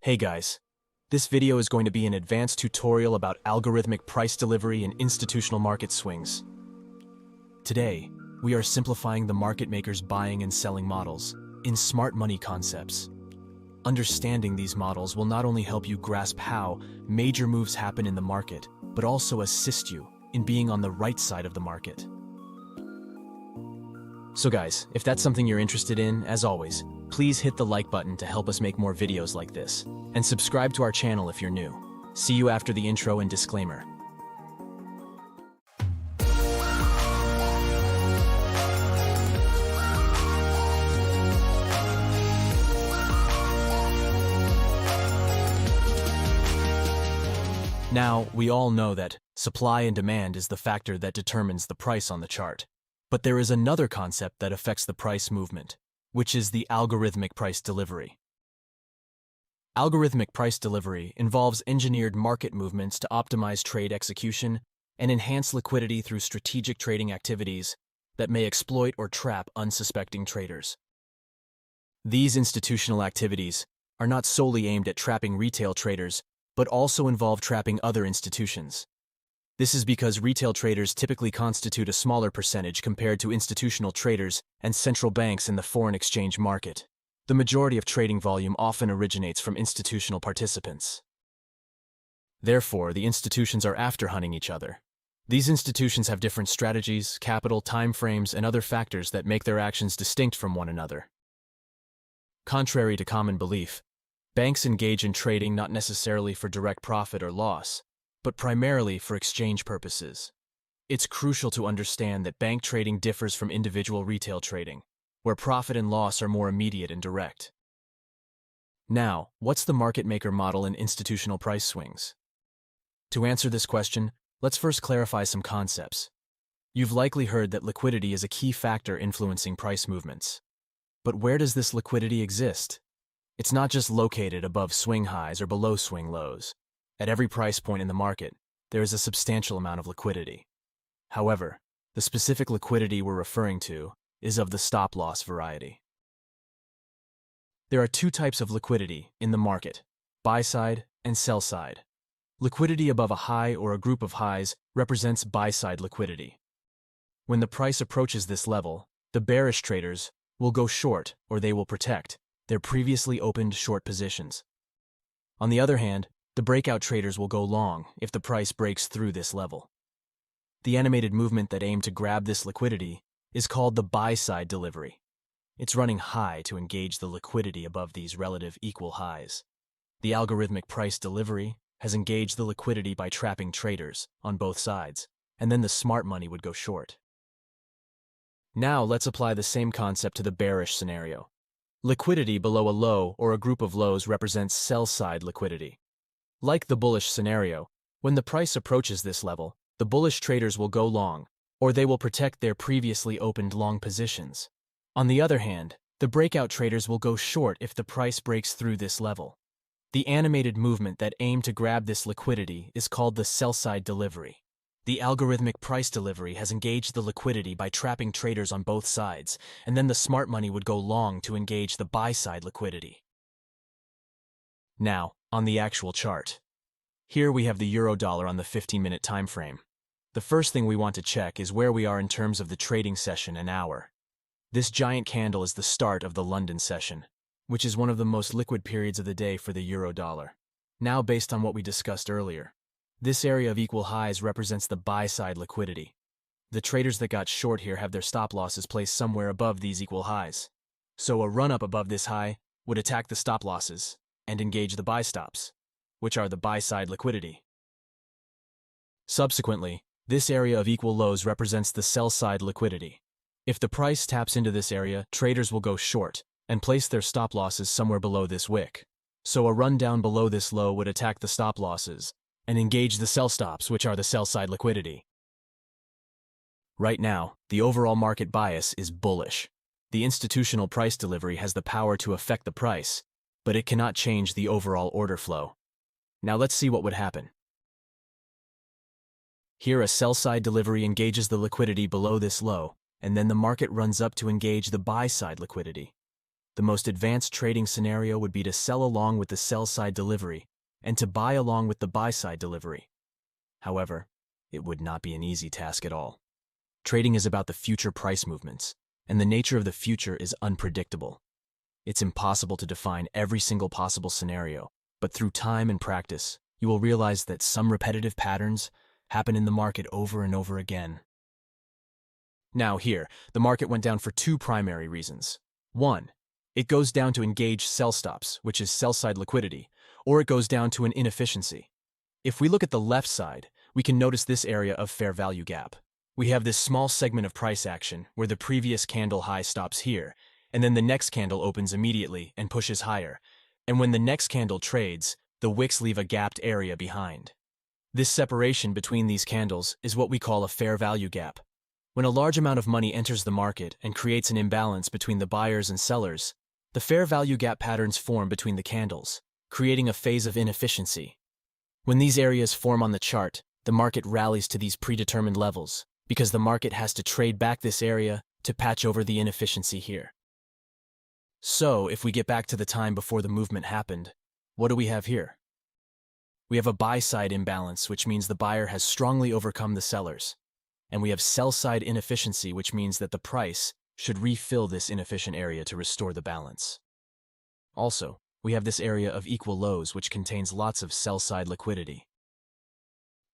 Hey guys, this video is going to be an advanced tutorial about algorithmic price delivery and institutional market swings. Today, we are simplifying the market maker's buying and selling models in smart money concepts. Understanding these models will not only help you grasp how major moves happen in the market, but also assist you in being on the right side of the market. So guys, if that's something you're interested in, as always, please hit the like button to help us make more videos like this, and subscribe to our channel if you're new. See you after the intro and disclaimer. Now, we all know that supply and demand is the factor that determines the price on the chart. But there is another concept that affects the price movement, which is the algorithmic price delivery. Algorithmic price delivery involves engineered market movements to optimize trade execution and enhance liquidity through strategic trading activities that may exploit or trap unsuspecting traders. These institutional activities are not solely aimed at trapping retail traders, but also involve trapping other institutions. This is because retail traders typically constitute a smaller percentage compared to institutional traders and central banks in the foreign exchange market. The majority of trading volume often originates from institutional participants. Therefore, the institutions are after-hunting each other. These institutions have different strategies, capital, timeframes, and other factors that make their actions distinct from one another. Contrary to common belief, banks engage in trading not necessarily for direct profit or loss, but primarily for exchange purposes. It's crucial to understand that bank trading differs from individual retail trading, where profit and loss are more immediate and direct. Now, what's the market maker model in institutional price swings? To answer this question, let's first clarify some concepts. You've likely heard that liquidity is a key factor influencing price movements. But where does this liquidity exist? It's not just located above swing highs or below swing lows. At every price point in the market, there is a substantial amount of liquidity. However, the specific liquidity we're referring to is of the stop-loss variety. There are two types of liquidity in the market: buy-side and sell-side. Liquidity above a high or a group of highs represents buy-side liquidity. When the price approaches this level, the bearish traders will go short, or they will protect their previously opened short positions. On the other hand, the breakout traders will go long if the price breaks through this level. The animated movement that aimed to grab this liquidity is called the buy-side delivery. It's running high to engage the liquidity above these relative equal highs. The algorithmic price delivery has engaged the liquidity by trapping traders on both sides, and then the smart money would go short. Now let's apply the same concept to the bearish scenario. Liquidity below a low or a group of lows represents sell-side liquidity. Like the bullish scenario, when the price approaches this level, the bullish traders will go long, or they will protect their previously opened long positions. On the other hand, the breakout traders will go short if the price breaks through this level. The animated movement that aimed to grab this liquidity is called the sell-side delivery. The algorithmic price delivery has engaged the liquidity by trapping traders on both sides, and then the smart money would go long to engage the buy-side liquidity. Now, on the actual chart. Here we have the euro-dollar on the 15-minute time frame. The first thing we want to check is where we are in terms of the trading session and hour. This giant candle is the start of the London session, which is one of the most liquid periods of the day for the euro-dollar. Now, based on what we discussed earlier, this area of equal highs represents the buy-side liquidity. The traders that got short here have their stop losses placed somewhere above these equal highs. So a run-up above this high would attack the stop losses and engage the buy stops, which are the buy-side liquidity. Subsequently, this area of equal lows represents the sell-side liquidity. If the price taps into this area, traders will go short and place their stop losses somewhere below this wick. So a run down below this low would attack the stop losses and engage the sell stops, which are the sell-side liquidity. Right now, the overall market bias is bullish. The institutional price delivery has the power to affect the price, but it cannot change the overall order flow. Now let's see what would happen. Here, a sell-side delivery engages the liquidity below this low, and then the market runs up to engage the buy-side liquidity. The most advanced trading scenario would be to sell along with the sell-side delivery and to buy along with the buy-side delivery. However, it would not be an easy task at all. Trading is about the future price movements, and the nature of the future is unpredictable. It's impossible to define every single possible scenario, but through time and practice, you will realize that some repetitive patterns happen in the market over and over again. Now here, the market went down for two primary reasons. One, it goes down to engage sell stops, which is sell-side liquidity, or it goes down to an inefficiency. If we look at the left side, we can notice this area of fair value gap. We have this small segment of price action where the previous candle high stops here, and then the next candle opens immediately and pushes higher. And when the next candle trades, the wicks leave a gapped area behind. This separation between these candles is what we call a fair value gap. When a large amount of money enters the market and creates an imbalance between the buyers and sellers, the fair value gap patterns form between the candles, creating a phase of inefficiency. When these areas form on the chart, the market rallies to these predetermined levels, because the market has to trade back this area to patch over the inefficiency here. So, if we get back to the time before the movement happened, what do we have here? We have a buy-side imbalance, which means the buyer has strongly overcome the sellers. And we have sell-side inefficiency, which means that the price should refill this inefficient area to restore the balance. Also, we have this area of equal lows, which contains lots of sell-side liquidity.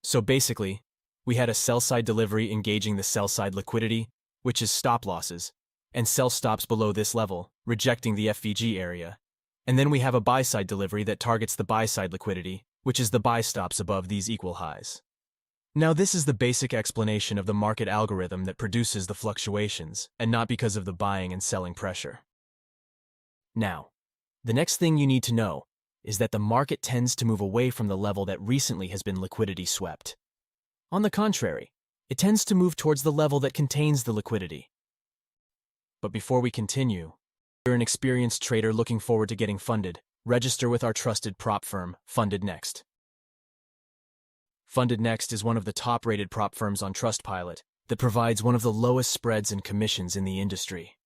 So basically, we had a sell-side delivery engaging the sell-side liquidity, which is stop losses, and sell stops below this level, rejecting the FVG area. And then we have a buy-side delivery that targets the buy-side liquidity, which is the buy stops above these equal highs. Now this is the basic explanation of the market algorithm that produces the fluctuations, and not because of the buying and selling pressure. Now, the next thing you need to know is that the market tends to move away from the level that recently has been liquidity swept. On the contrary, it tends to move towards the level that contains the liquidity. But before we continue, if you're an experienced trader looking forward to getting funded, register with our trusted prop firm, Funded Next. Funded Next is one of the top-rated prop firms on Trustpilot that provides one of the lowest spreads and commissions in the industry.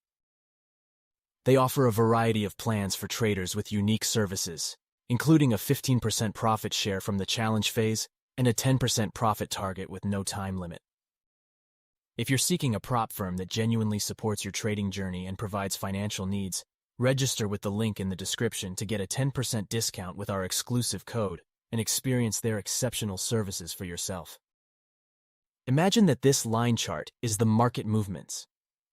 They offer a variety of plans for traders with unique services, including a 15% profit share from the challenge phase and a 10% profit target with no time limit. If you're seeking a prop firm that genuinely supports your trading journey and provides financial needs, register with the link in the description to get a 10% discount with our exclusive code and experience their exceptional services for yourself. Imagine that this line chart is the market movements.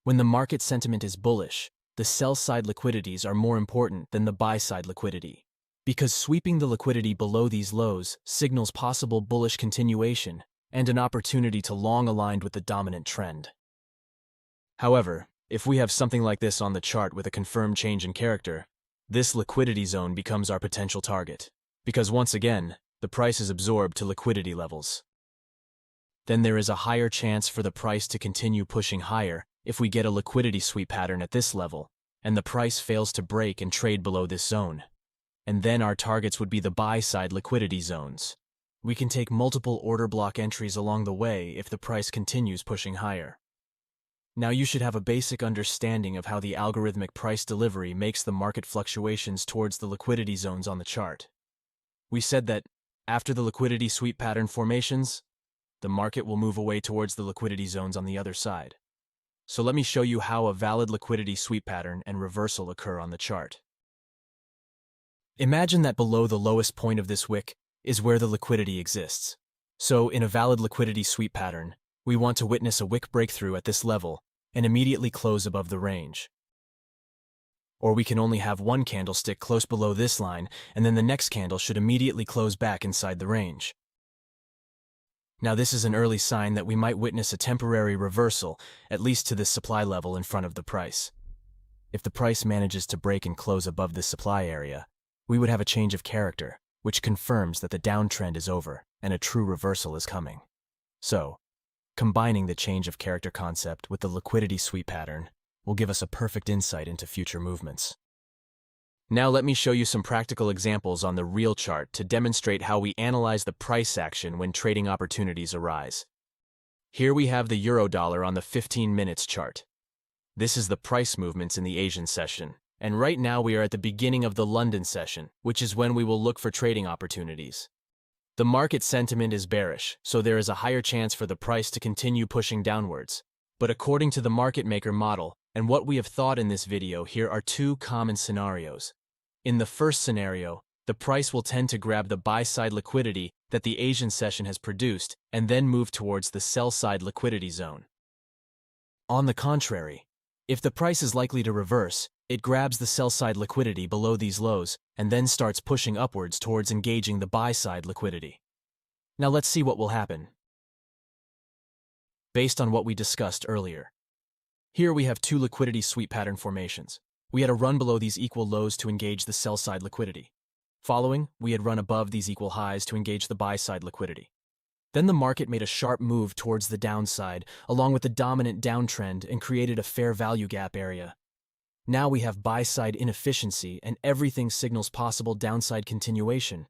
When the market sentiment is bullish, the sell-side liquidities are more important than the buy-side liquidity, because sweeping the liquidity below these lows signals possible bullish continuation and an opportunity to long aligned with the dominant trend. However, if we have something like this on the chart with a confirmed change in character, this liquidity zone becomes our potential target, because once again, the price is absorbed to liquidity levels. Then there is a higher chance for the price to continue pushing higher if we get a liquidity sweep pattern at this level, and the price fails to break and trade below this zone. And then our targets would be the buy-side liquidity zones. We can take multiple order block entries along the way if the price continues pushing higher. Now you should have a basic understanding of how the algorithmic price delivery makes the market fluctuations towards the liquidity zones on the chart. We said that, after the liquidity sweep pattern formations, the market will move away towards the liquidity zones on the other side. So let me show you how a valid liquidity sweep pattern and reversal occur on the chart. Imagine that below the lowest point of this wick is where the liquidity exists. So in a valid liquidity sweep pattern, we want to witness a wick breakthrough at this level and immediately close above the range. Or we can only have one candlestick close below this line, and then the next candle should immediately close back inside the range. Now this is an early sign that we might witness a temporary reversal, at least to this supply level in front of the price. If the price manages to break and close above this supply area, we would have a change of character, which confirms that the downtrend is over and a true reversal is coming. So, combining the change of character concept with the liquidity sweep pattern will give us a perfect insight into future movements. Now let me show you some practical examples on the real chart to demonstrate how we analyze the price action when trading opportunities arise. Here we have the euro dollar on the 15 minutes chart. This is the price movements in the Asian session, And right now we are at the beginning of the London session, which is when we will look for trading opportunities. The market sentiment is bearish, so there is a higher chance for the price to continue pushing downwards. But according to the market maker model, and what we have thought in this video, here are two common scenarios. In the first scenario, the price will tend to grab the buy-side liquidity that the Asian session has produced and then move towards the sell-side liquidity zone. On the contrary, if the price is likely to reverse, it grabs the sell-side liquidity below these lows and then starts pushing upwards towards engaging the buy-side liquidity. Now let's see what will happen. Based on what we discussed earlier. Here we have two liquidity sweep pattern formations. We had a run below these equal lows to engage the sell-side liquidity. Following, we had run above these equal highs to engage the buy-side liquidity. Then the market made a sharp move towards the downside, along with the dominant downtrend, and created a fair value gap area. Now we have buy-side inefficiency, and everything signals possible downside continuation.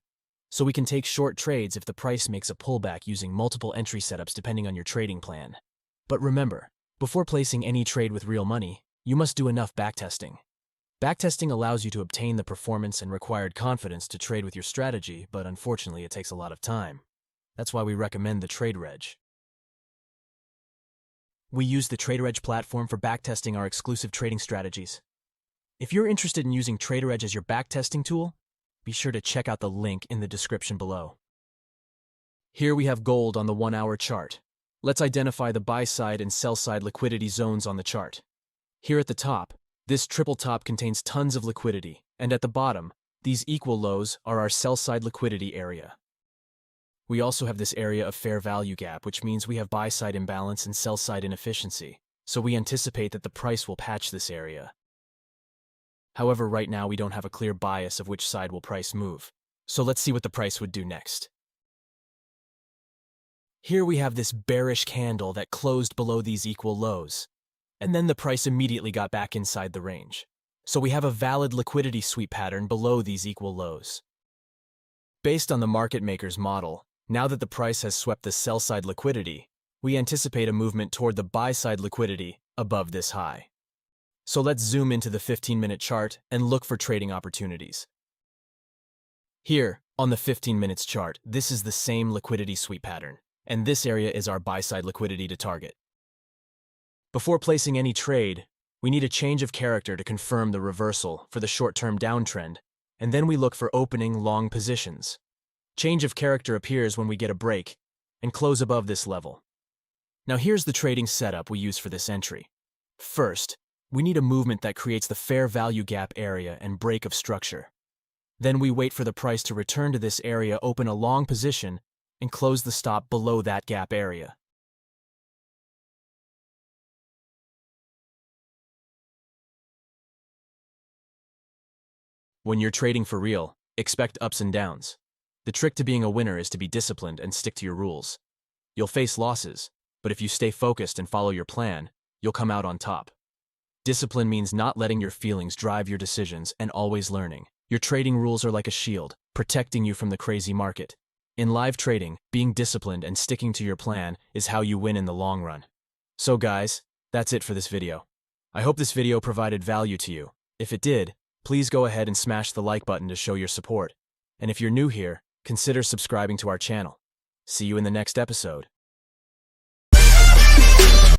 So we can take short trades if the price makes a pullback using multiple entry setups depending on your trading plan. But remember, before placing any trade with real money, you must do enough backtesting. Backtesting allows you to obtain the performance and required confidence to trade with your strategy, but unfortunately it takes a lot of time. That's why we recommend the TraderEdge. We use the TraderEdge platform for backtesting our exclusive trading strategies. If you're interested in using TraderEdge as your backtesting tool, be sure to check out the link in the description below. Here we have gold on the 1-hour chart. Let's identify the buy-side and sell-side liquidity zones on the chart. Here at the top, this triple top contains tons of liquidity, and at the bottom, these equal lows are our sell-side liquidity area. We also have this area of fair value gap, which means we have buy-side imbalance and sell-side inefficiency, so we anticipate that the price will patch this area. However, right now we don't have a clear bias of which side will price move, so let's see what the price would do next. Here we have this bearish candle that closed below these equal lows, and then the price immediately got back inside the range. So we have a valid liquidity sweep pattern below these equal lows. Based on the market maker's model, now that the price has swept the sell-side liquidity, we anticipate a movement toward the buy-side liquidity above this high. So let's zoom into the 15-minute chart and look for trading opportunities. Here, on the 15 minutes chart, this is the same liquidity sweep pattern, and this area is our buy-side liquidity to target. Before placing any trade, we need a change of character to confirm the reversal for the short-term downtrend, and then we look for opening long positions. Change of character appears when we get a break and close above this level. Now here's the trading setup we use for this entry. First, we need a movement that creates the fair value gap area and break of structure. Then we wait for the price to return to this area, open a long position, and close the stop below that gap area. When you're trading for real, expect ups and downs. The trick to being a winner is to be disciplined and stick to your rules. You'll face losses, but if you stay focused and follow your plan, you'll come out on top. Discipline means not letting your feelings drive your decisions and always learning. Your trading rules are like a shield, protecting you from the crazy market. In live trading, being disciplined and sticking to your plan is how you win in the long run. So guys, that's it for this video. I hope this video provided value to you. If it did, please go ahead and smash the like button to show your support. And if you're new here, consider subscribing to our channel. See you in the next episode.